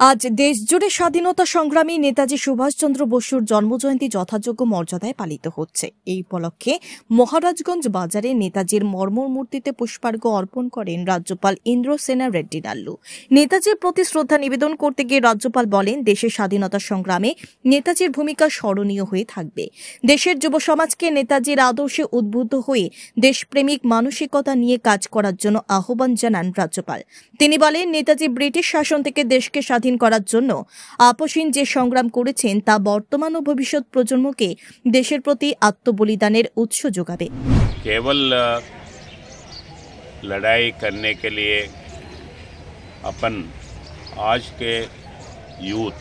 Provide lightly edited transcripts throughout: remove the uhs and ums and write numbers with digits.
আজ দেশজুড়ে স্বাধীনতা সংগ্রামী নেতাজি সুভাষচন্দ্র বসুর জন্মজয়ন্তী যথাযোগ্য মর্যাদায় পালিত হচ্ছে। এই উপলক্ষে মহারাজগঞ্জ বাজারে নেতাজির মর্মর মূর্তিতে পুষ্পার্ঘ্য অর্পণ করেন রাজ্যপাল ইন্দ্রসেনা রেড্ডি নাল্লু। নেতাজির প্রতি শ্রদ্ধা নিবেদন করতে গিয়ে রাজ্যপাল বলেন, দেশের স্বাধীনতা সংগ্রামে নেতাজির ভূমিকা স্মরণীয় হয়ে থাকবে। দেশের যুব সমাজকে নেতাজির আদর্শে উদ্বুদ্ধ হয়ে দেশপ্রেমিক মানসিকতা নিয়ে কাজ করার জন্য আহ্বান জানান রাজ্যপাল। তিনি বলেন, নেতাজি ব্রিটিশ শাসন থেকে দেশকে স্বাধীন করার জন্য আপসহীন যে সংগ্রাম করেছেন তা বর্তমান ও ভবিষ্যৎ প্রজন্মকে দেশের প্রতি আত্মবলিদানের উৎস যোগাবে। केवल लड़ाई करने के लिए अपन आज के यूथ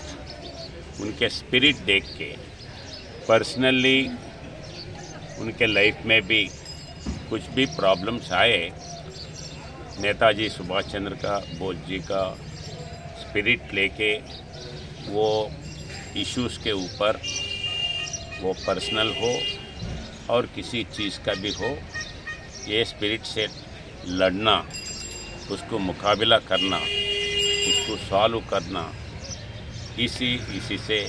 उनके स्पिरिट देख के पर्सनली उनके लाइफ में भी कुछ भी प्रॉब्लम्स आए, नेताजी सुभाष चंद्र का बोस जी का स्पिरिट लेके वो इश्यूज़ के ऊपर वो पर्सनल हो और किसी चीज़ का भी हो, ये स्पिरिट से लड़ना, उसको मुकाबला करना, उसको सॉल्व करना, इसी से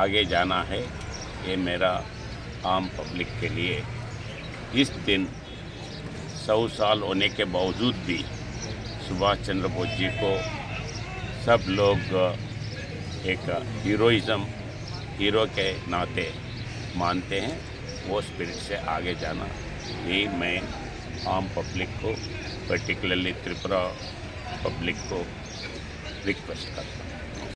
आगे जाना है। ये मेरा आम पब्लिक के लिए इस दिन 100 साल होने के बावजूद भी सुभाष चंद्र बोस जी को सब लोग एक हीरो के नाते मानते हैं। वो स्पिरिट से आगे जाना, यही मैं आम पब्लिक को, पर्टिकुलरली त्रिपुरा पब्लिक को रिक्वेस्ट करता हूँ।